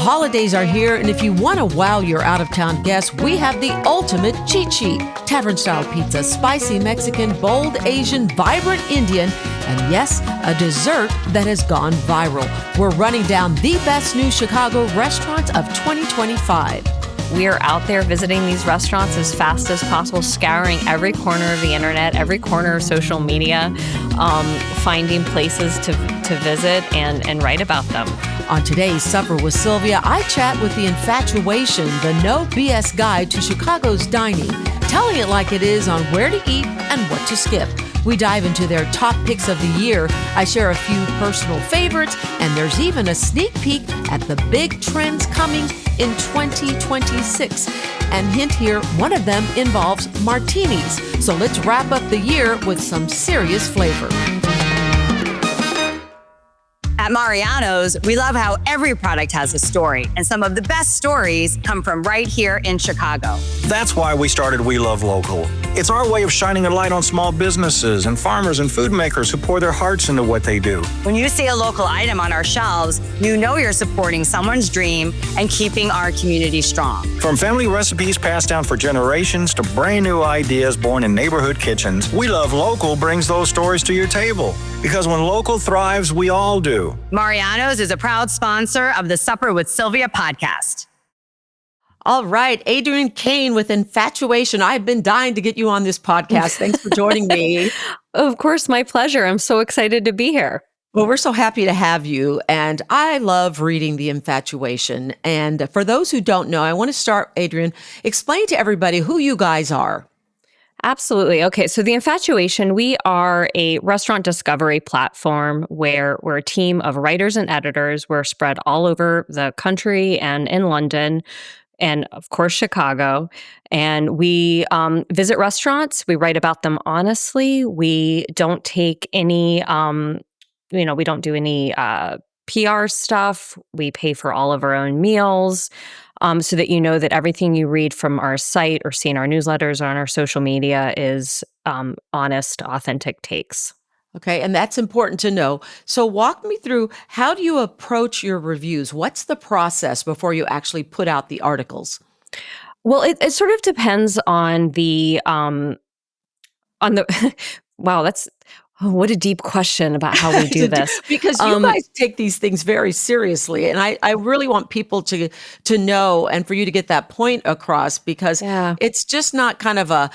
holidays are here, and if you want to wow your out-of-town guests, we have the ultimate cheat sheet. Tavern-style pizza, spicy Mexican, bold Asian, vibrant Indian, and yes, a dessert that has gone viral. We're running down the best new Chicago restaurants of 2025. We are out there visiting these restaurants as fast as possible, scouring every corner of the internet, every corner of social media, finding places to visit and write about them. On today's Supper with Sylvia, I chat with the Infatuation, the no BS guide to Chicago's dining, telling it like it is on where to eat and what to skip. We dive into their top picks of the year. I share a few personal favorites, and there's even a sneak peek at the big trends coming in 2026. And hint here, one of them involves martinis. So let's wrap up the year with some serious flavor. At Mariano's, we love how every product has a story, and some of the best stories come from right here in Chicago. That's why we started We Love Local. It's our way of shining a light on small businesses and farmers and food makers who pour their hearts into what they do. When you see a local item on our shelves, you know you're supporting someone's dream and keeping our community strong. From family recipes passed down for generations to brand new ideas born in neighborhood kitchens, We Love Local brings those stories to your table. Because when local thrives, we all do. Mariano's is a proud sponsor of the Supper with Sylvia podcast. All right, Adrienne Kane with Infatuation. I've been dying to get you on this podcast. Thanks for joining me. Of course, my pleasure. I'm so excited to be here. Well, we're so happy to have you. And I love reading The Infatuation. And for those who don't know, I want to start, Adrienne, explain to everybody who you guys are. Absolutely. Okay. So The Infatuation, we are a restaurant discovery platform where we're a team of writers and editors. We're spread all over the country and in London and, of course, Chicago. And we visit restaurants. We write about them honestly. We don't take any, we don't do any PR stuff. We pay for all of our own meals. So that you know that everything you read from our site or see in our newsletters or on our social media is honest, authentic takes. Okay, and that's important to know. So walk me through, how do you approach your reviews? What's the process before you actually put out the articles? Well, it sort of depends on the wow, that's what a deep question about how we do this. Because you guys take these things very seriously. And I really want people to know and for you to get that point across, because it's just not kind of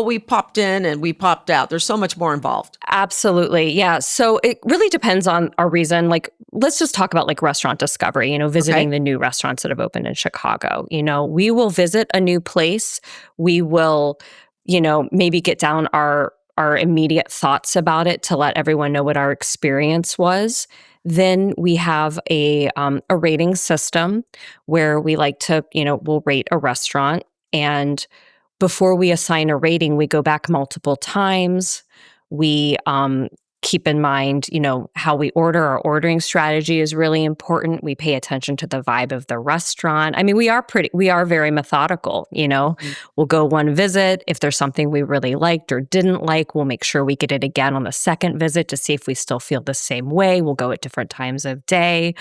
we popped in and we popped out. There's so much more involved. Absolutely. Yeah. So it really depends on our reason. Like, let's just talk about like restaurant discovery, visiting the new restaurants that have opened in Chicago. We will visit a new place. We will, maybe get down our immediate thoughts about it to let everyone know what our experience was. Then we have a rating system where we like to, we'll rate a restaurant. And before we assign a rating, we go back multiple times. We keep in mind, how we order. Our ordering strategy is really important. We pay attention to the vibe of the restaurant. I mean, we are very methodical, We'll go one visit. If there's something we really liked or didn't like, we'll make sure we get it again on the second visit to see if we still feel the same way. We'll go at different times of day,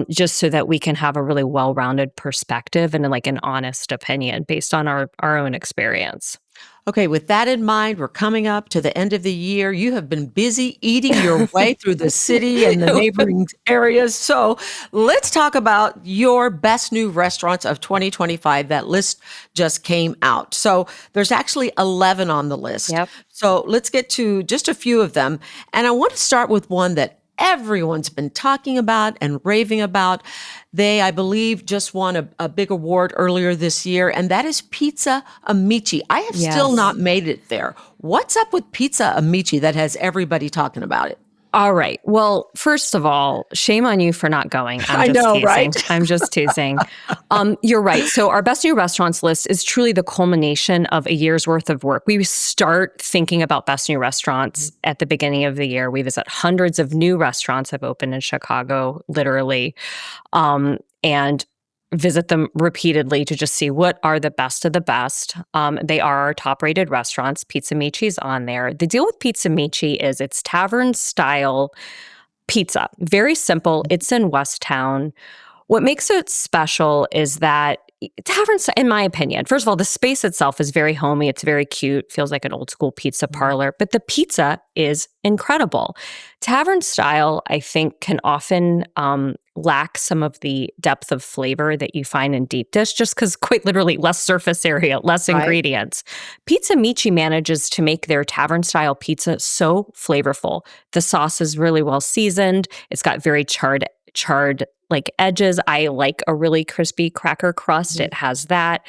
just so that we can have a really well-rounded perspective and like an honest opinion based on our own experience. Okay, with that in mind, we're coming up to the end of the year. You have been busy eating your way through the city and the neighboring areas. So let's talk about your best new restaurants of 2025. That list just came out. So there's actually 11 on the list. Yep. So let's get to just a few of them. And I want to start with one that everyone's been talking about and raving about. They, I believe, just won a big award earlier this year, and that is Pizza Amici. I have still not made it there. What's up with Pizza Amici that has everybody talking about it? All right. Well, first of all, shame on you for not going. I know, teasing. right? I'm just teasing. You're right. So our best new restaurants list is truly the culmination of a year's worth of work. We start thinking about best new restaurants at the beginning of the year. We visit hundreds of new restaurants have opened in Chicago, literally, and visit them repeatedly to just see what are the best of the best. They are our top-rated restaurants. Pizza Amici's on there. The deal with Pizza Amici is it's tavern-style pizza. Very simple. It's in West Town. What makes it special is that Tavern Style, in my opinion, first of all, the space itself is very homey. It's very cute, feels like an old school pizza parlor, but the pizza is incredible. Tavern Style, I think, can often lack some of the depth of flavor that you find in deep dish, just because quite literally less surface area, less ingredients. Pizza Amici manages to make their Tavern Style pizza so flavorful. The sauce is really well seasoned. It's got very charred like edges. I like a really crispy cracker crust. It has that.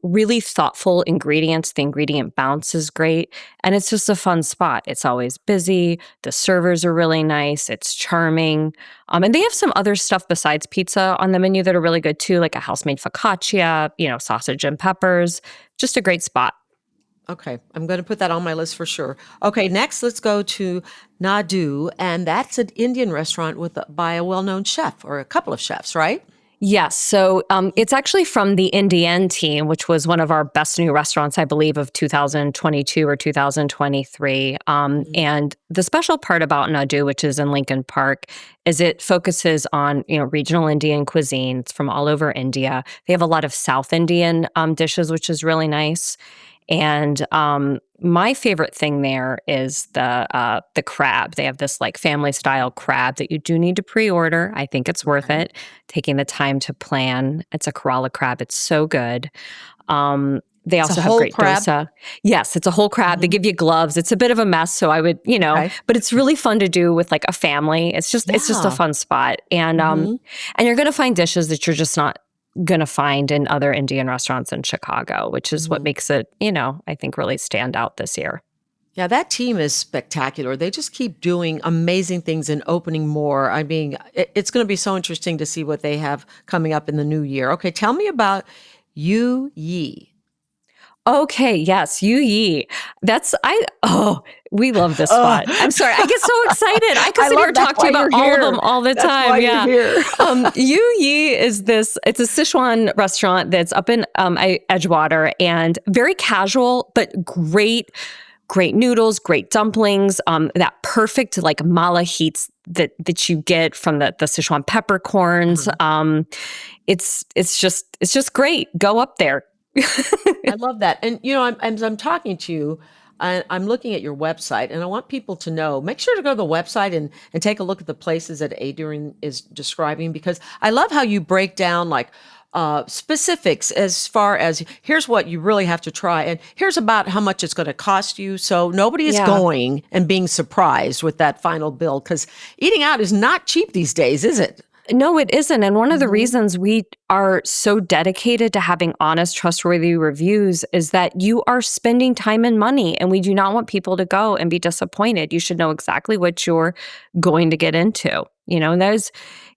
Really thoughtful ingredients. The ingredient bounce is great. And it's just a fun spot. It's always busy. The servers are really nice. It's charming. And they have some other stuff besides pizza on the menu that are really good too, like a house-made focaccia, sausage and peppers. Just a great spot. Okay, I'm going to put that on my list for sure. Okay, next let's go to Nadu, and that's an Indian restaurant by a well-known chef or a couple of chefs, right? Yes. So it's actually from the Indian team, which was one of our best new restaurants, I believe, of 2022 or 2023. And the special part about Nadu, which is in Lincoln Park, is it focuses on regional Indian cuisine. It's from all over India. They have a lot of South Indian dishes, which is really nice. And my favorite thing there is the crab. They have this like family style crab that you do need to pre-order. I think it's worth it. Taking the time to plan. It's a Kerala crab. It's so good. They also have great crab? dosa. Yes, it's a whole crab. They give you gloves. It's a bit of a mess, so I would, but it's really fun to do with like a family. It's just a fun spot, and you're going to find dishes that you're just not going to find in other Indian restaurants in Chicago, which is what makes it, I think really stand out this year. Yeah, that team is spectacular. They just keep doing amazing things and opening more. I mean, it's going to be so interesting to see what they have coming up in the new year. Okay, tell me about Yu Yi. Okay, yes, Yu Yi. We love this spot. I'm sorry, I get so excited. I could sit here and talk to you about all of them all the time. Yeah. Yu Yi is it's a Sichuan restaurant that's up in Edgewater, and very casual, but great noodles, great dumplings, that perfect like mala heats that you get from the Sichuan peppercorns. It's just great. Go up there. I love that. And, as I'm talking to you, I'm looking at your website, and I want people to know, make sure to go to the website and take a look at the places that Adrian is describing, because I love how you break down like specifics as far as here's what you really have to try, and here's about how much it's going to cost you. So nobody is going and being surprised with that final bill, because eating out is not cheap these days, is it? No, it isn't. And one of the reasons we are so dedicated to having honest, trustworthy reviews is that you are spending time and money, and we do not want people to go and be disappointed. You should know exactly what you're going to get into. And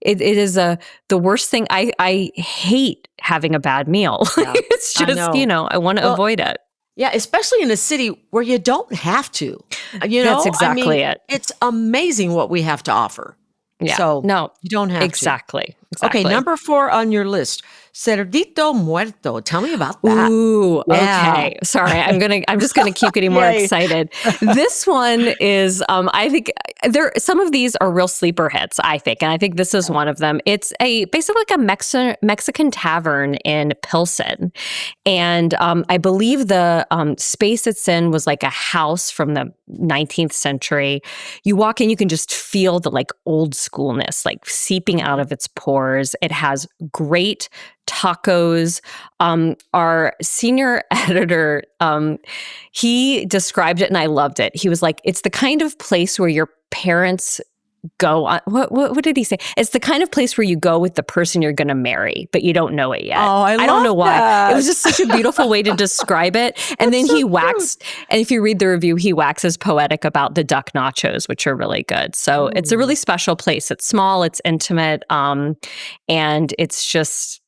it is the worst thing. I hate having a bad meal. Yeah, it's just, I want to avoid it. Yeah, especially in a city where you don't have to. That's exactly it. It's amazing what we have to offer. Yeah. So no, you don't have exactly. to. Okay, number 4 on your list, Cerdito Muerto. Tell me about that. Ooh, okay. Sorry, I'm just gonna keep getting more excited. This one is, I think some of these are real sleeper hits, I think, and I think this is one of them. It's basically like a Mexican tavern in Pilsen, and I believe the space it's in was like a house from the 19th century. You walk in, you can just feel the like old schoolness like seeping out of its pores. It has great tacos. Our senior editor, he described it and I loved it. He was like, it's the kind of place where your parents go on. What did he say? It's the kind of place where you go with the person you're going to marry, but you don't know it yet. Oh, I don't know why. That. It was just such a beautiful way to describe it. And then he waxed, and if you read the review, he waxes poetic about the duck nachos, which are really good. So it's a really special place. It's small, it's intimate, and it's just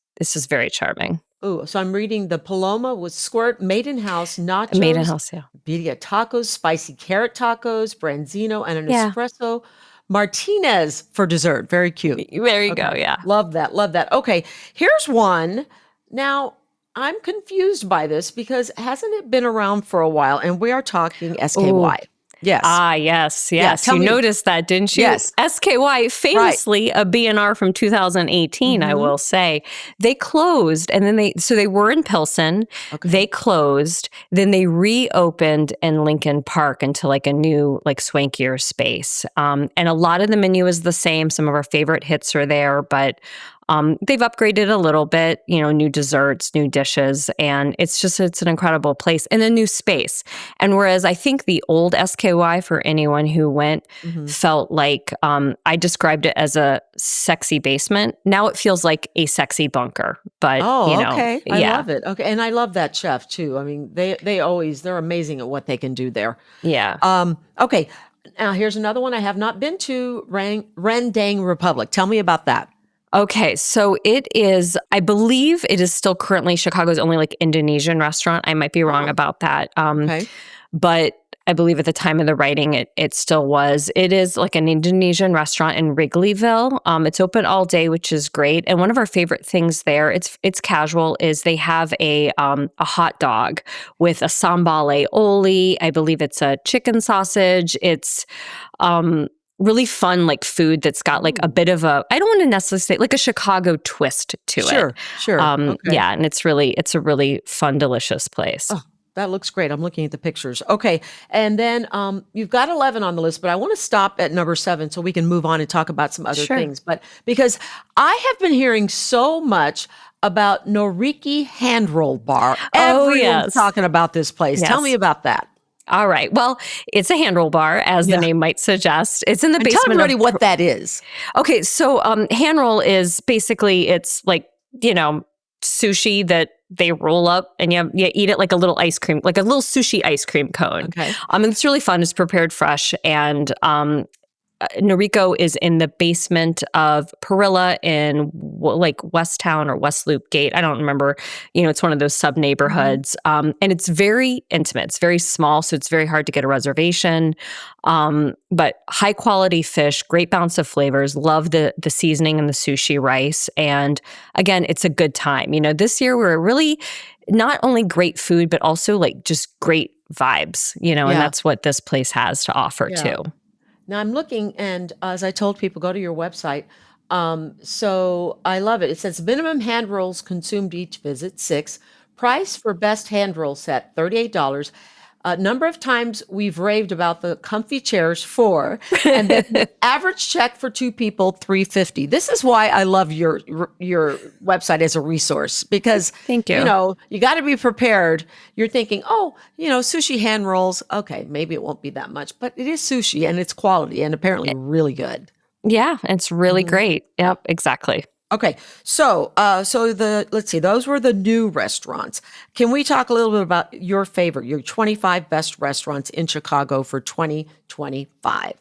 very charming. Ooh, so I'm reading the Paloma with Squirt, Maiden House, nachos, Maiden House, yeah. birria tacos, spicy carrot tacos, branzino, and an espresso Martinez for dessert. Very cute. There you go, yeah. Love that, love that. Okay, here's one. Now, I'm confused by this because hasn't it been around for a while? And we are talking SKY. Ooh. Yes. Yes. Yeah, tell You me. noticed that, didn't you? Yes. SKY, famously a B&R from 2018, I will say. They closed and then they were in Pilsen. Okay. They closed. Then they reopened in Lincoln Park into like a new, like swankier space. And a lot of the menu is the same. Some of our favorite hits are there, but they've upgraded a little bit, new desserts, new dishes, and it's an incredible place and a new space. And whereas I think the old SKY, for anyone who went, felt like I described it as a sexy basement. Now it feels like a sexy bunker. But okay. I yeah. love it. Okay, and I love that chef too. I mean, they're amazing at what they can do there. Yeah. Okay. Now here's another one I have not been to, Rendang Republic. Tell me about that. Okay, so it is, I believe it is still currently Chicago's only like Indonesian restaurant. I might be wrong about that. Okay. But I believe at the time of the writing, it still was. It is like an Indonesian restaurant in Wrigleyville. It's open all day, which is great. And one of our favorite things there, it's casual, is they have a hot dog with a sambal aioli. I believe it's a chicken sausage. It's really fun, like food that's got like a bit of I don't want to necessarily say like a Chicago twist to it. Sure. Okay. Yeah, and it's a really fun, delicious place. Oh, that looks great. I'm looking at the pictures. Okay. And then you've got 11 on the list, but I want to stop at number 7 so we can move on and talk about some other things. But because I have been hearing so much about Noriki Hand Roll Bar. Everyone's talking about this place. Yes. Tell me about that. All right. Well, it's a hand roll bar, as the name might suggest. It's in the basement. Tell everybody what that is. Okay. So hand roll is basically, it's like, sushi that they roll up and you eat it like a little ice cream, like a little sushi ice cream cone. Okay. And it's really fun. It's prepared fresh. And Noriko is in the basement of Perilla in like Westtown or West Loop Gate. I don't remember. It's one of those sub neighborhoods. And it's very intimate. It's very small, so it's very hard to get a reservation. But high quality fish, great balance of flavors. Love the seasoning and the sushi rice. And again, it's a good time. This year we're really not only great food, but also like just great vibes. And that's what this place has to offer too. Now I'm looking, and as I told people, go to your website. So I love it. It says minimum hand rolls consumed each visit, 6. Price for best hand roll set, $38. Number of times we've raved about the comfy chairs, 4. And then the average check for 2 people, $3.50. This is why I love your website as a resource, because thank you. You got to be prepared. You're thinking, sushi hand rolls. Okay, maybe it won't be that much, but it is sushi and it's quality and apparently really good. Yeah, it's really great. Yep, exactly. Okay, so let's see, those were the new restaurants. Can we talk a little bit about your 25 best restaurants in Chicago for 2025?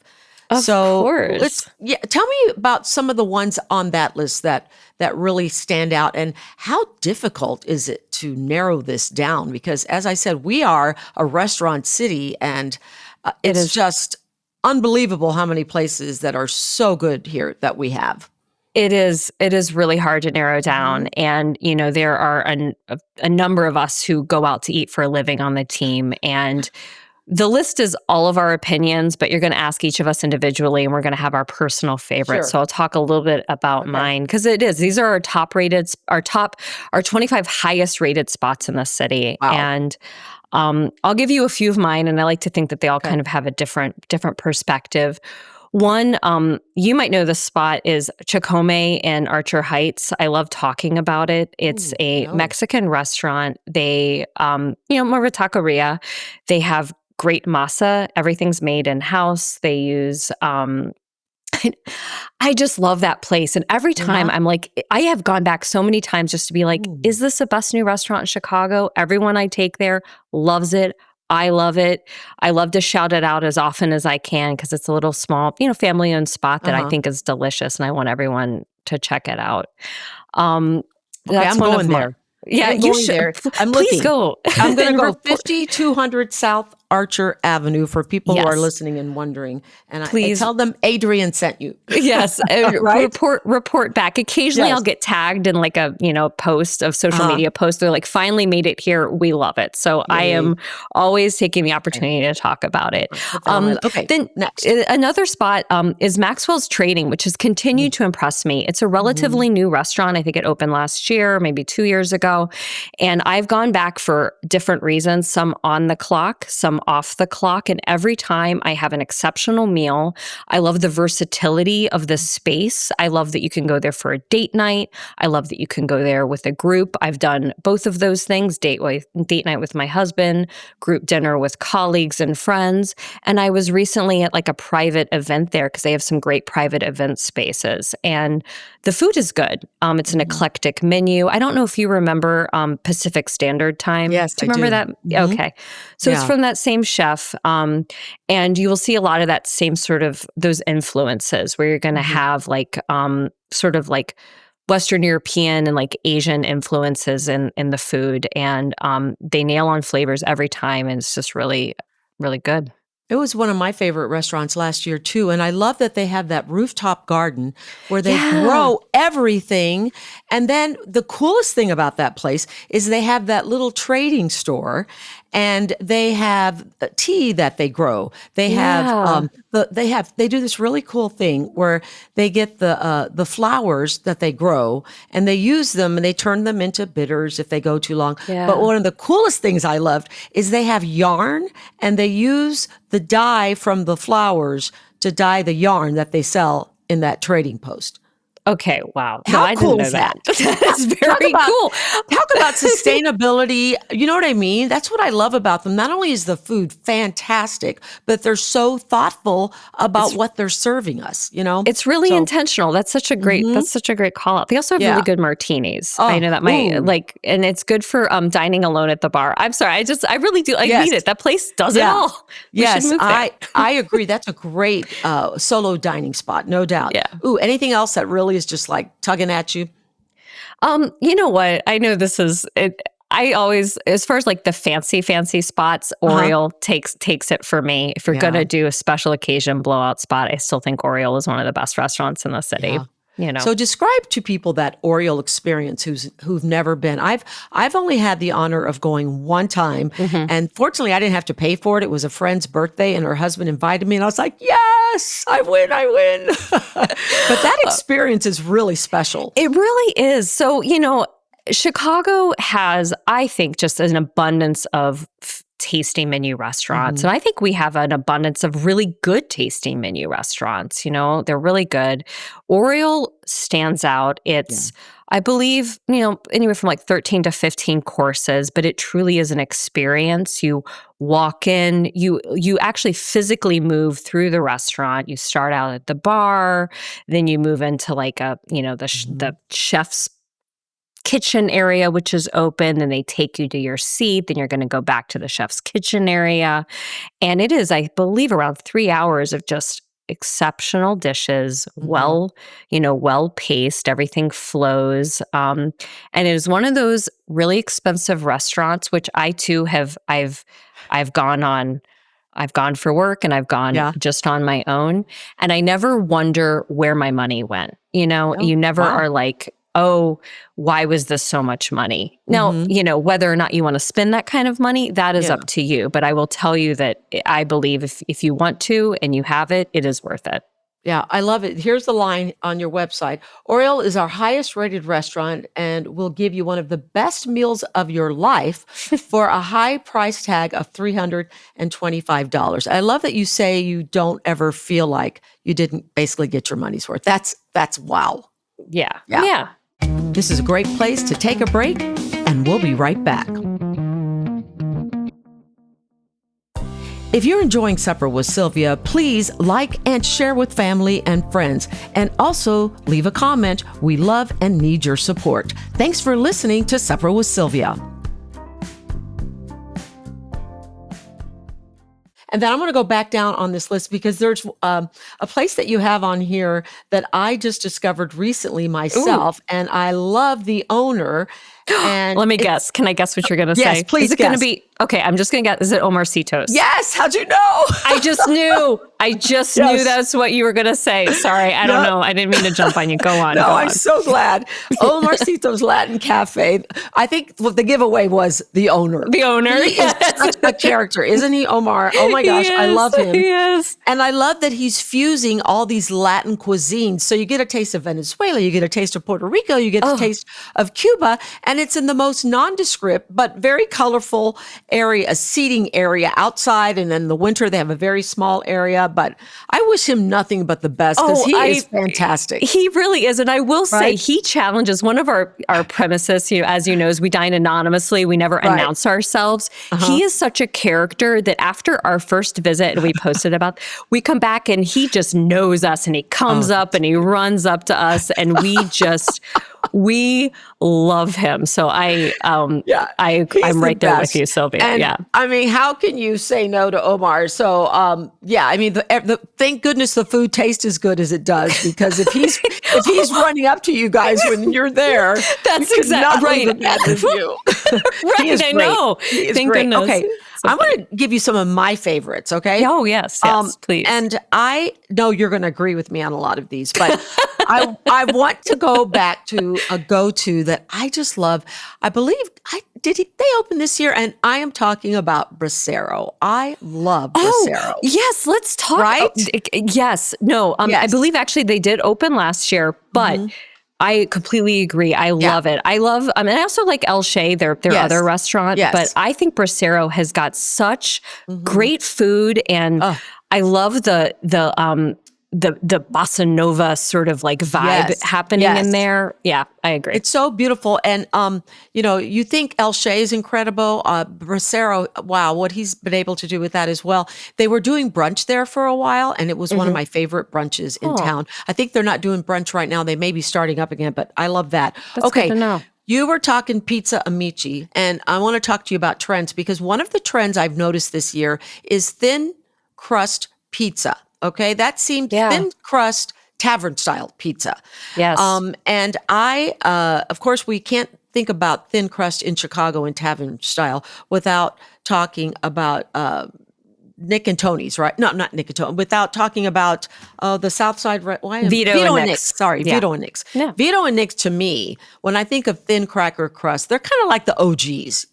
Of course. Tell me about some of the ones on that list that really stand out, and how difficult is it to narrow this down? Because as I said, we are a restaurant city, and it's just unbelievable how many places that are so good here that we have. It is really hard to narrow down. And, there are a number of us who go out to eat for a living on the team. And the list is all of our opinions, but you're going to ask each of us individually, and we're going to have our personal favorites. Sure. So I'll talk a little bit about mine, because these are our 25 highest rated spots in the city. Wow. And I'll give you a few of mine, and I like to think that they all kind of have a different perspective. One, you might know the spot is Chacome in Archer Heights. I love talking about it. It's a Mexican restaurant. They, more of a taqueria. They have great masa. Everything's made in-house. They use, I just love that place. And every time I'm like, I have gone back so many times just to be like, is this the best new restaurant in Chicago? Everyone I take there loves it. I love it. I love to shout it out as often as I can, because it's a little small, family-owned spot that I think is delicious, and I want everyone to check it out. That's I'm one going of there. Yeah, I'm you going should. there. I'm Please looking. go. I'm going to go 5200 South Archer Avenue for people who are Yes. listening and wondering. And I Please. tell them Adrienne sent you. Yes, Right? report back. Occasionally, Yes. I'll get tagged in like a post of social media post. They're like, "Finally made it here. We love it." So I Yay. am always taking the opportunity to talk about it. Put that on my- okay, Then next. another spot is Maxwell's Trading, which has continued to impress me. It's a relatively new restaurant. I think it opened last year, maybe 2 years ago, and I've gone back for different reasons. Some on the clock, some off the clock, and every time I have an exceptional meal. I love the versatility of the space. I love that you can go there for a date night. I love that you can go there with a group. I've done both of those things, date night with my husband, group dinner with colleagues and friends. And I was recently at like a private event there because they have some great private event spaces. And the food is good. It's an eclectic menu. I don't know if you remember Pacific Standard Time. Yes, do you I remember do. that? Okay. So it's Yeah. from that same chef. And you will see a lot of that same sort of those influences where you're going to have like sort of like Western European and like Asian influences in the food. And they nail on flavors every time. And it's just really, really good. It was one of my favorite restaurants last year too. And I love that they have that rooftop garden where they grow everything. And then the coolest thing about that place is they have that little trading store and they have tea that they grow. They have they do this really cool thing where they get the flowers that they grow and they use them and they turn them into bitters if they go too long. Yeah. But one of the coolest things I loved is they have yarn and they use the dye from the flowers to dye the yarn that they sell in that trading post. Okay, wow. How I cool didn't know is that. that? That's very cool. Talk about sustainability. You know what I mean? That's what I love about them. Not only is the food fantastic, but they're so thoughtful about what they're serving us, you know? It's really intentional. That's such a great call out. They also have really good martinis. I know that might and it's good for dining alone at the bar. I'm sorry. I really do. I need it. That place does it all. We should move there. I agree. That's a great solo dining spot, no doubt. Yeah. Ooh, anything else that really is just like tugging at you? You know what? I know this is it. I always, as far as like the fancy spots, Oriole takes it for me. If you're gonna do a special occasion blowout spot, I still think Oriole is one of the best restaurants in the city. Yeah. You know. So describe to people that Oriole experience who've never been. I've only had the honor of going one time, and fortunately I didn't have to pay for it. It was a friend's birthday, and her husband invited me, and I was like, "Yes, I win!" But that experience is really special. It really is. So Chicago has, I think, just an abundance of tasting menu restaurants. And I think we have an abundance of really good tasting menu restaurants. They're really good. Oriole stands out. It's, I believe, anywhere from like 13 to 15 courses, but it truly is an experience. You walk in, you actually physically move through the restaurant. You start out at the bar, then you move into like the chef's kitchen area, which is open, then they take you to your seat, then you're going to go back to the chef's kitchen area. And it is, I believe, around 3 hours of just exceptional dishes, well paced, everything flows. And it is one of those really expensive restaurants, which I too I've gone on. I've gone for work and I've gone just on my own. And I never wonder where my money went. You never are like, oh, why was this so much money? Now, whether or not you want to spend that kind of money, that is up to you. But I will tell you that I believe if you want to and you have it, it is worth it. Yeah, I love it. Here's the line on your website. Oriole is our highest rated restaurant and will give you one of the best meals of your life for a high price tag of $325. I love that you say you don't ever feel like you didn't basically get your money's worth. That's wow. Yeah. This is a great place to take a break, and we'll be right back. If you're enjoying Supper with Sylvia, please like and share with family and friends, and also leave a comment. We love and need your support. Thanks for listening to Supper with Sylvia. And then I'm going to go back down on this list because there's a place that you have on here that I just discovered recently myself. And I love the owner. And let me guess. Can I guess what you're going to say? Yes, please Is it guess. going to be, Okay, I'm just going to get, is it Omarcitos? Yes. How'd you know? I just knew. I just knew that's what you were going to say. Sorry, I don't know. I didn't mean to jump on you. Go on. No, go I'm on. so glad. Omarcitos Latin Cafe. I think what the giveaway was the owner. The owner. He is such a character, isn't he, Omar? Oh my gosh, I love him. Yes. And I love that he's fusing all these Latin cuisines. So you get a taste of Venezuela, you get a taste of Puerto Rico, you get a taste of Cuba, and it's in the most nondescript but very colorful area, a seating area outside. And in the winter, they have a very small area. But I wish him nothing but the best because he is fantastic. He really is. And I will say, he challenges one of our premises, as you know, is we dine anonymously. We never announce ourselves. He is such a character that after our first visit, and we posted about, we come back and he just knows us and he comes up and he runs up to us and we love him. So I'm right there with you, Sylvia. And, I mean, how can you say no to Omar? So, I mean, thank goodness the food tastes as good as it does, because if he's running up to you guys when you're there, that's exactly right. Leave a bad review. Right, I know. Thank goodness. Okay, I'm going to give you some of my favorites. Okay. Oh yes, please. And I know you're going to agree with me on a lot of these, but I want to go back to a go-to that I just love. I believe they opened this year, and I am talking about Bracero. I love Bracero. Yes, let's talk. Right? Yes. No, I believe actually they did open last year, but I completely agree. I love it. I love, I also like El Che, their other restaurant, but I think Bracero has got such great food, and I love the bossa nova sort of like vibe happening in there. Yeah, I agree. It's so beautiful. And, you think El Che is incredible. Bracero, wow, what he's been able to do with that as well. They were doing brunch there for a while, and it was one of my favorite brunches in town. I think they're not doing brunch right now. They may be starting up again, but I love that. That's good to know. You were talking Pizza Amici, and I want to talk to you about trends, because one of the trends I've noticed this year is thin crust pizza. Okay, that seemed thin crust tavern style pizza. Yes. And of course, we can't think about thin crust in Chicago and tavern style without talking about Nick and Tony's, right? No, not Nick and Tony. Without talking about the South Side. Vito and Nick's. Sorry, Vito and Nick's. Yeah. Vito and Nick's, to me, when I think of thin cracker crust, they're kind of like the OGs,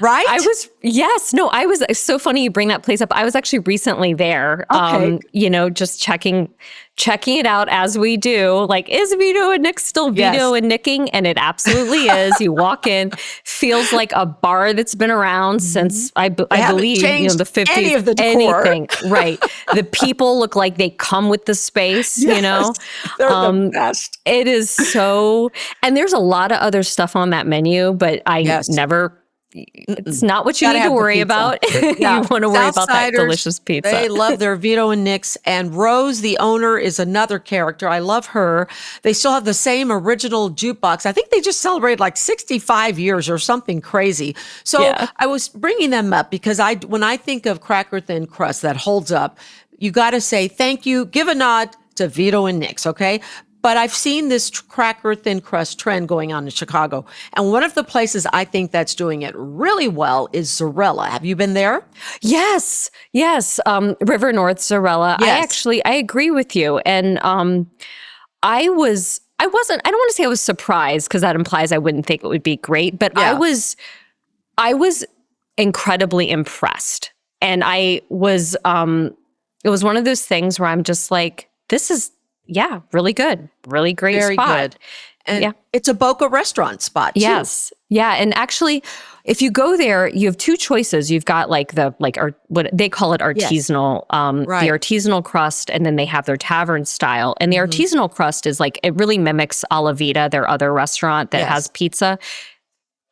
right? I was, it's so funny you bring that place up. I was actually recently there, just checking it out as we do. Like, is Vito and Nick still Vito and Nicking? And it absolutely is. You walk in, feels like a bar that's been around since I believe the 50s. Any of the decor. Anything, right? The people look like they come with the space. They're the best. It is so, and there's a lot of other stuff on that menu, but I never. It's not what you need to worry about. You want to worry about that delicious pizza. They love their Vito and Nick's. And Rose, the owner, is another character. I love her. They still have the same original jukebox. I think they just celebrated like 65 years or something crazy. So I was bringing them up because when I think of cracker thin crust that holds up, you got to say thank you. Give a nod to Vito and Nick's, okay? But I've seen this cracker thin crust trend going on in Chicago. And one of the places I think that's doing it really well is Zarella. Have you been there? Yes. River North Zarella. Yes. I agree with you. And I don't want to say I was surprised, because that implies I wouldn't think it would be great, but I was incredibly impressed. And it was one of those things where I'm just like, this is, really good. Really great Very spot. Good. And it's a Boca restaurant spot, too. Yes. Yeah. And actually, if you go there, you have two choices. You've got what they call it artisanal, the artisanal crust, and then they have their tavern style. And the artisanal crust is it really mimics Alla Vita, their other restaurant that has pizza.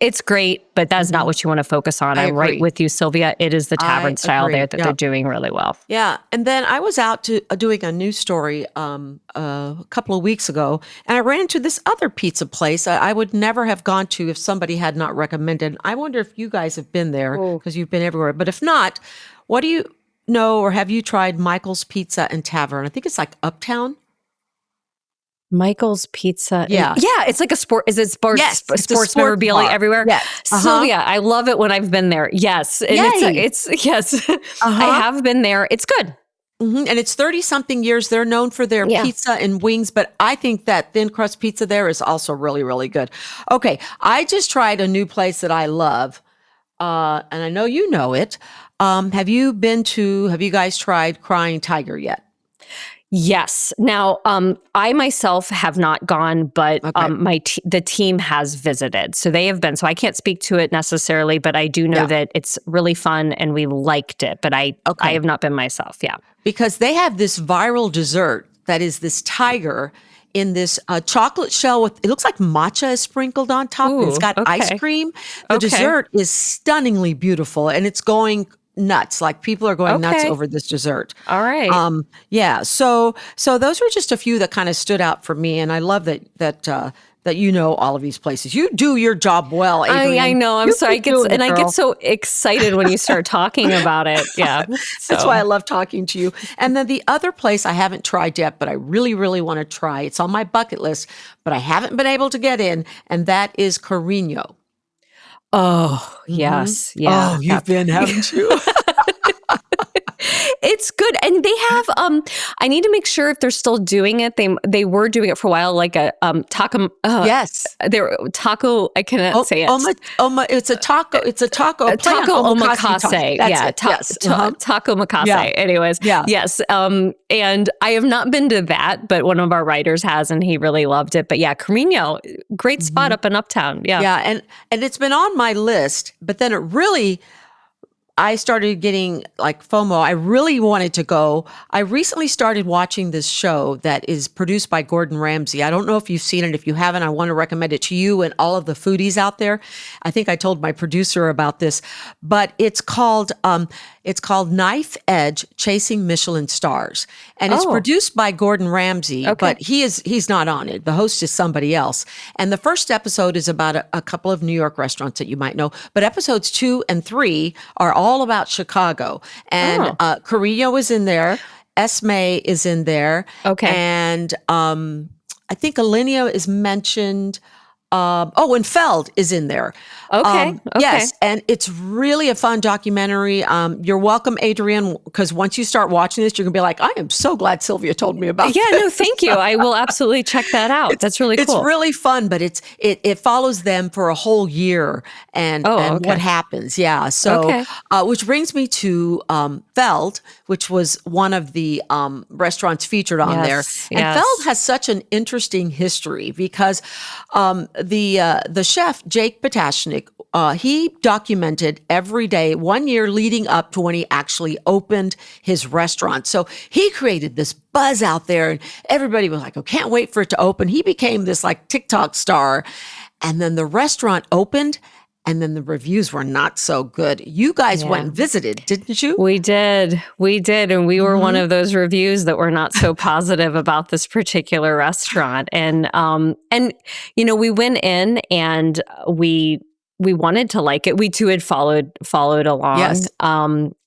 It's great, but that's not what you want to focus on. I'm right with you, Sylvia. It is the tavern style there that they're doing really well. Yeah. And then I was out doing a news story a couple of weeks ago, and I ran into this other pizza place I would never have gone to if somebody had not recommended. I wonder if you guys have been there, because you've been everywhere. But if not, what do you know, or have you tried Michael's Pizza and Tavern? I think it's like Uptown. Michael's Pizza. Yeah. Yeah. It's like a sport. Is it sports? Yes, it's a Sports sports memorabilia bar. everywhere. Yes. Sylvia, I love it when I've been there. Yes. And Yay. it's yes. I have been there. It's good. And it's 30 something years. They're known for their Yeah. pizza and wings, but I think that thin crust pizza there is also really, really good. Okay. I just tried a new place that I love. And I know you know it. Have you guys tried Crying Tiger yet? Yes. Now, I myself have not gone, but the team has visited, so they have been. So I can't speak to it necessarily, but I do know that it's really fun and we liked it. But I have not been myself. Yeah, because they have this viral dessert that is this tiger in this chocolate shell with, it looks like matcha is sprinkled on top. And it's got ice cream. The dessert is stunningly beautiful, and it's going nuts. Like people are going nuts over this dessert. All right. Yeah. So those were just a few that kind of stood out for me, and I love that you know all of these places. You do your job well, Adrienne. I know. I'm sorry. I get so excited when you start talking about it. Yeah. That's why I love talking to you. And then the other place I haven't tried yet, but I really, really want to try. It's on my bucket list, but I haven't been able to get in, and that is Carino. Oh, yes. Yeah. Oh, you've been, haven't you? It's good. And they have I need to make sure if they're still doing it. They were doing it for a while, like a taco yes. They're taco, I cannot say it. It's a taco taco omakase. Yeah. Taco omakase. Yeah. Anyways. Yeah. Yes. And I have not been to that, but one of our writers has, and he really loved it. But yeah, Carino, great spot up in Uptown. Yeah. Yeah. And it's been on my list, but then I started getting like FOMO. I really wanted to go. I recently started watching this show that is produced by Gordon Ramsay. I don't know if you've seen it. If you haven't, I want to recommend it to you and all of the foodies out there. I think I told my producer about this, but it's called Knife Edge: Chasing Michelin Stars. And it's produced by Gordon Ramsay, but he's not on it. The host is somebody else. And the first episode is about a couple of New York restaurants that you might know, but episodes 2 and 3 are all about Chicago. And Carrillo is in there. Esme is in there. Okay. And I think Alinea is mentioned. And Feld is in there. Okay. Yes, and it's really a fun documentary. You're welcome, Adrienne, because once you start watching this, you're going to be like, I am so glad Sylvia told me about this. Yeah, no, thank you. I will absolutely check that out. That's really cool. It's really fun, but it follows them for a whole year and what happens. Yeah. So, which brings me to Feld, which was one of the restaurants featured on there. And Feld has such an interesting history because the chef, Jake Potashnik, he documented every day 1 year leading up to when he actually opened his restaurant. So he created this buzz out there and everybody was like, oh, can't wait for it to open. He became this like TikTok star. And then the restaurant opened and then the reviews were not so good. You guys went and visited, didn't you? We did. And we were one of those reviews that were not so positive about this particular restaurant. And we went in and we wanted to like it. We too had followed along. Yes.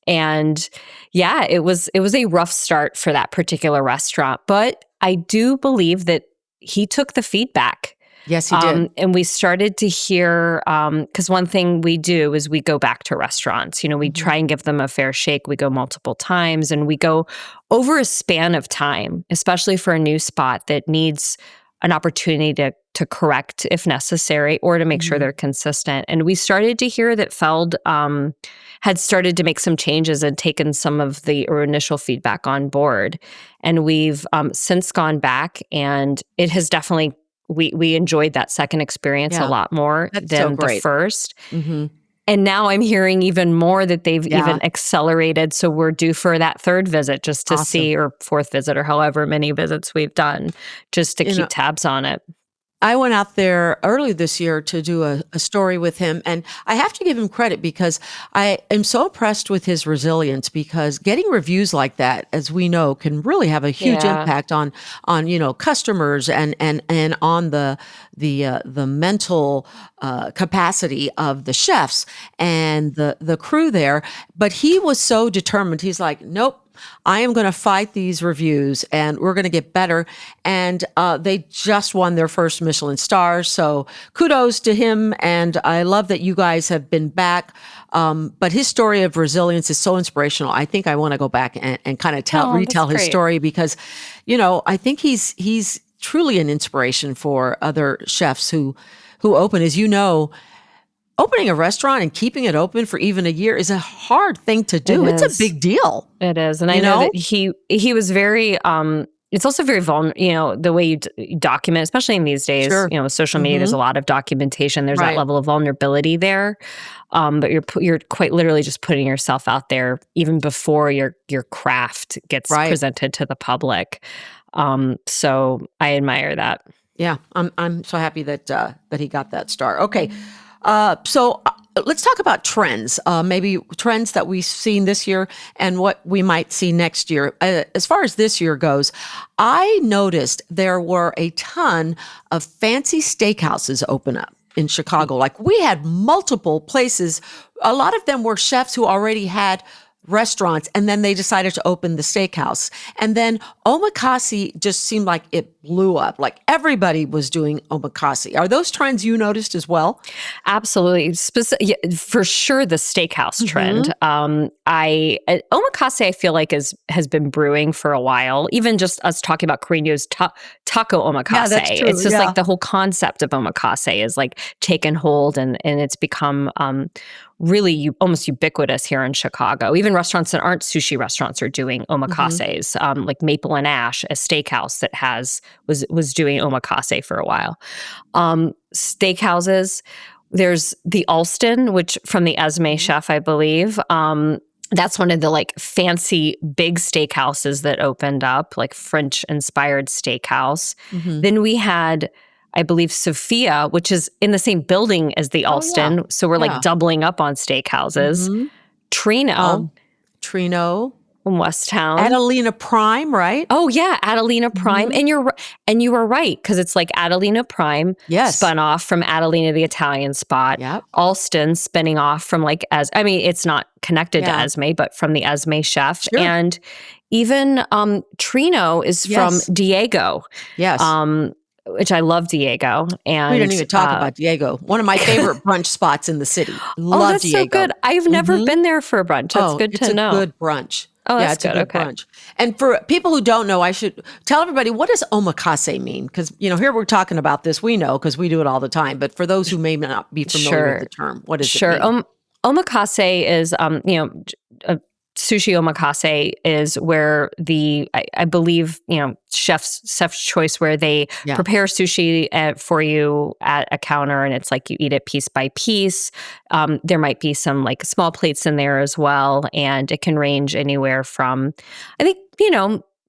It was a rough start for that particular restaurant, but I do believe that he took the feedback. Yes, he did. And we started to hear, because one thing we do is we go back to restaurants. We try and give them a fair shake. We go multiple times and we go over a span of time, especially for a new spot that needs an opportunity to correct if necessary or to make sure they're consistent. And we started to hear that Feld had started to make some changes and taken some of the initial feedback on board. And we've since gone back, and it has definitely we enjoyed that second experience a lot more than the first. Mm-hmm. And now I'm hearing even more that they've even accelerated. So we're due for that third visit just to see, or fourth visit, or however many visits we've done, just to keep tabs on it. I went out there early this year to do a story with him, and I have to give him credit because I am so impressed with his resilience, because getting reviews like that, as we know, can really have a huge impact on customers and on the mental capacity of the chefs and the crew there. But he was so determined. He's like, nope. I am going to fight these reviews and we're going to get better. And they just won their first Michelin star. So kudos to him. And I love that you guys have been back. But his story of resilience is so inspirational. I think I want to go back and kind of retell his story because, I think he's truly an inspiration for other chefs who open. As you know, opening a restaurant and keeping it open for even a year is a hard thing to do. It's a big deal. It is. And I know that he was very, it's also very vulnerable, the way you document, especially in these days, with social media, there's a lot of documentation. There's that level of vulnerability there. But you're quite literally just putting yourself out there even before your craft gets presented to the public. So I admire that. Yeah, I'm so happy that he got that star. Okay. So let's talk about trends, maybe trends that we've seen this year and what we might see next year. As far as this year goes, I noticed there were a ton of fancy steakhouses open up in Chicago. Like we had multiple places. A lot of them were chefs who already had restaurants, and then they decided to open the steakhouse. And then omakase just seemed like it blew up. Like everybody was doing omakase. Are those trends you noticed as well? Absolutely. For sure, the steakhouse trend. Omakase, I feel like has been brewing for a while. Even just us talking about Carino's taco omakase. Yeah, that's true. It's just like the whole concept of omakase is like taken hold, and it's become really almost ubiquitous here in Chicago. Even restaurants that aren't sushi restaurants are doing omakases, like Maple and Ash, a steakhouse that was doing omakase for a while. Steakhouses, there's the Alston, which from the Esme chef, I believe. That's one of the like fancy big steakhouses that opened up, like French-inspired steakhouse. Then we had, I believe, Sophia, which is in the same building as the Alston. So we're like doubling up on steakhouses. Trino. In Westtown. Adelina Prime, right? Oh yeah, Adelina Prime. And you were right, because it's like Adelina Prime spun off from Adelina the Italian spot. Yep. Alston spinning off from it's not connected to Esme, but from the Esme chef. Sure. And even Trino is from Diego. Yes. Which I love Diego. And we don't even talk about Diego. One of my favorite brunch spots in the city. Love that's Diego. So good. I've never been there for a brunch. That's good to know. It's a good brunch. Oh, that's good. It's a good brunch. And for people who don't know, I should tell everybody, what does omakase mean? Because, here we're talking about this. We know because we do it all the time. But for those who may not be familiar with the term, what does it mean? Omakase is, sushi omakase is where I believe, chef's choice, where they prepare sushi for you at a counter, and it's like you eat it piece by piece. There might be some like small plates in there as well, and it can range anywhere from, I think,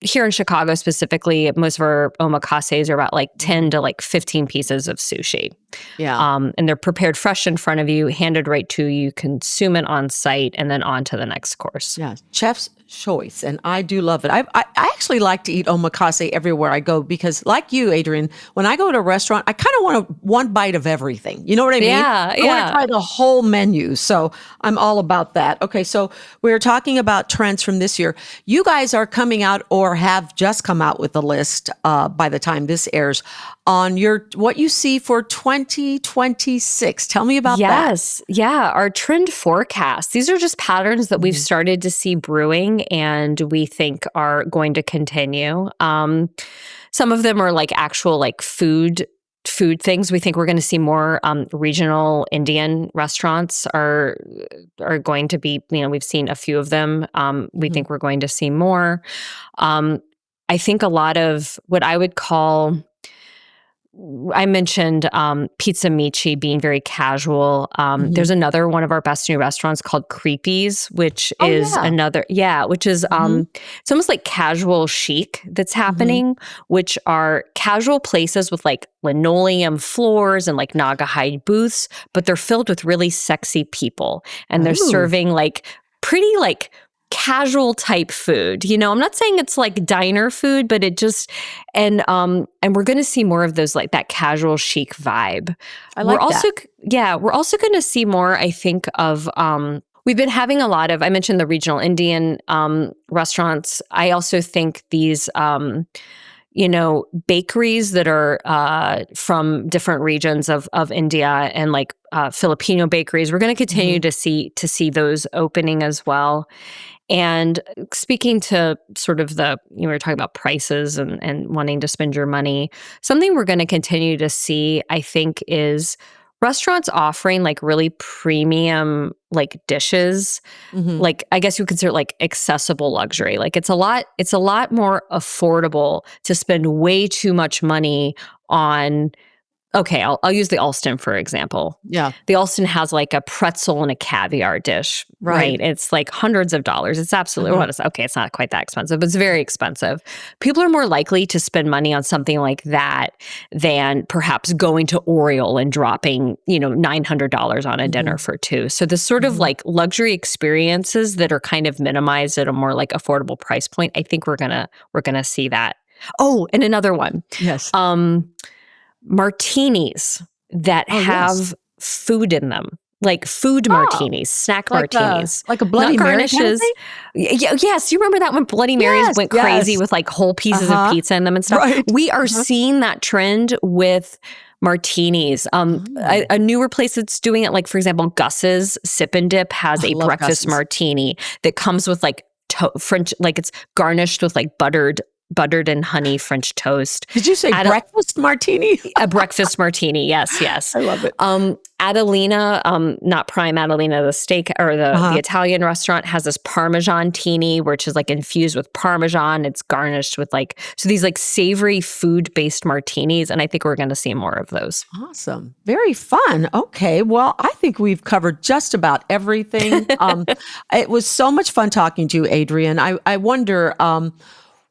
here in Chicago specifically, most of our omakases are about like 10 to like 15 pieces of sushi. Yeah. And they're prepared fresh in front of you, handed right to you, consume it on site, and then on to the next course. Yeah. Chef's choice. And I do love it. I actually like to eat omakase everywhere I go because, like you, Adrienne, when I go to a restaurant, I kind of want one bite of everything. You know what I mean? Yeah. I want to try the whole menu. So I'm all about that. Okay. So we're talking about trends from this year. You guys are coming out or have just come out with a list by the time this airs on what you see for 2026. Tell me about that. Yes. Yeah. Our trend forecast. These are just patterns that we've started to see brewing and we think are going to continue. Some of them are like actual like food things. We think we're going to see more regional Indian restaurants are going to be, we've seen a few of them. We think we're going to see more. I think a lot of what I would call, I mentioned Pizza Michi being very casual. There's another one of our best new restaurants called Creepy's, which is another, which is it's almost like casual chic that's happening, which are casual places with like linoleum floors and like Naugahyde booths, but they're filled with really sexy people, and they're serving like pretty like casual type food. I'm not saying it's like diner food, but it just, and we're going to see more of those, like that casual chic vibe. I like we're also going to see more, I think, of, We've been having a lot of, I mentioned the regional Indian restaurants. I also think these, bakeries that are from different regions of India and like Filipino bakeries. We're going to continue to see those opening as well. And speaking to sort of we were talking about prices and wanting to spend your money, something we're going to continue to see, I think, is restaurants offering like really premium like dishes, like I guess you would consider like accessible luxury. Like it's a lot more affordable to spend way too much money on. Okay, I'll use the Alston for example. Yeah. The Alston has like a pretzel and a caviar dish, right? It's like hundreds of dollars. It's absolutely, it's not quite that expensive, but it's very expensive. People are more likely to spend money on something like that than perhaps going to Oriole and dropping, $900 on a dinner for two. So the sort of like luxury experiences that are kind of minimized at a more like affordable price point, I think we're gonna see that. Oh, and another one. Yes. Martinis that have food in them, like food martinis, snack martinis, like a Bloody Mary kind of thing? Yes, you remember that when Bloody Marys went crazy with like whole pieces of pizza in them and stuff. Right. We are seeing that trend with martinis. A newer place that's doing it, like for example, Gus's Sip and Dip has a breakfast martini that comes with like French, like it's garnished with like buttered and honey French toast. Did you say breakfast martini? A breakfast martini, yes. I love it. Adelina, not Prime Adelina, the steak or the Italian restaurant has this Parmesan-tini, which is like infused with Parmesan. It's garnished with these like savory food-based martinis, and I think we're going to see more of those. Awesome. Very fun. Okay. Well, I think we've covered just about everything. It was so much fun talking to you, Adrienne. I wonder,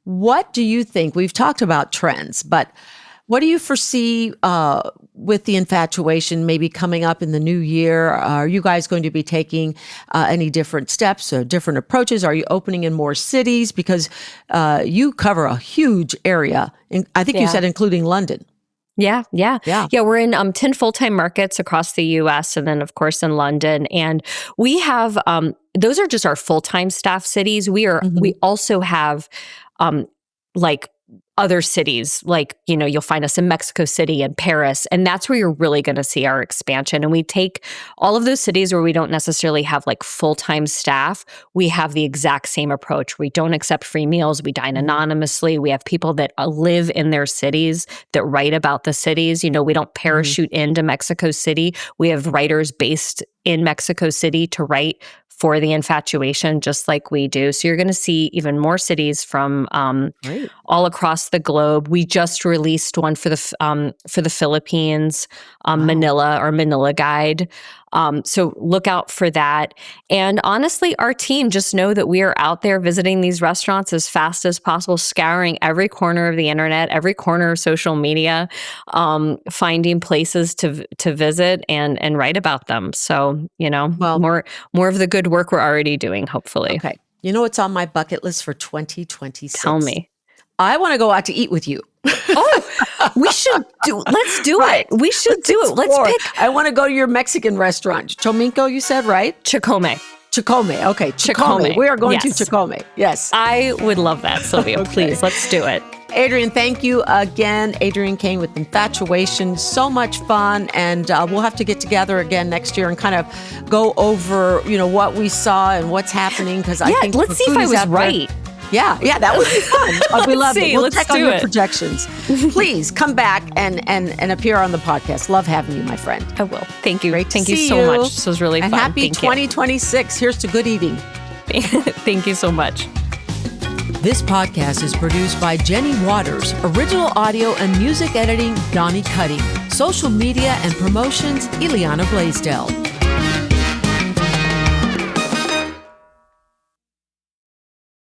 what do you think? We've talked about trends, but what do you foresee with the infatuation maybe coming up in the new year? Are you guys going to be taking any different steps or different approaches? Are you opening in more cities? Because you cover a huge area. I think you said including London. Yeah. We're in 10 full-time markets across the U.S. and then, of course, in London. And we have those are just our full-time staff cities. We also have like other cities, like, you'll find us in Mexico City and Paris, and that's where you're really going to see our expansion. And we take all of those cities where we don't necessarily have like full-time staff. We have the exact same approach. We don't accept free meals. We dine anonymously. We have people that live in their cities that write about the cities. We don't parachute into Mexico City. We have writers based in Mexico City to write for the infatuation, just like we do. So you're going to see even more cities from all across the globe. We just released one for the Philippines, Manila Guide. So look out for that. And honestly, our team, just know that we are out there visiting these restaurants as fast as possible, scouring every corner of the internet, every corner of social media, finding places to visit and write about them. So, more of the good work we're already doing, hopefully. Okay. You know what's on my bucket list for 2026? Tell me. I want to go out to eat with you. Let's do it. We should do it. Let's pick. I want to go to your Mexican restaurant. Chominko, you said, right? Chacome. Okay. Chacome. We are going to Chacome. Yes. I would love that, Sylvia. Okay. Please, let's do it. Adrienne, thank you again. Adrienne Kane with Infatuation. So much fun. And we'll have to get together again next year and kind of go over, what we saw and what's happening. Because I think let's see if I was right. Yeah, that would be fun. We love it. We'll check on your projections. Please come back and appear on the podcast. Love having you, my friend. I will. Thank you. Great to Thank you see so much. This was really fun. And happy 2026. Here's to good eating. Thank you so much. This podcast is produced by Jenny Waters. Original audio and music editing, Donnie Cuddy. Social media and promotions, Ileana Blaisdell.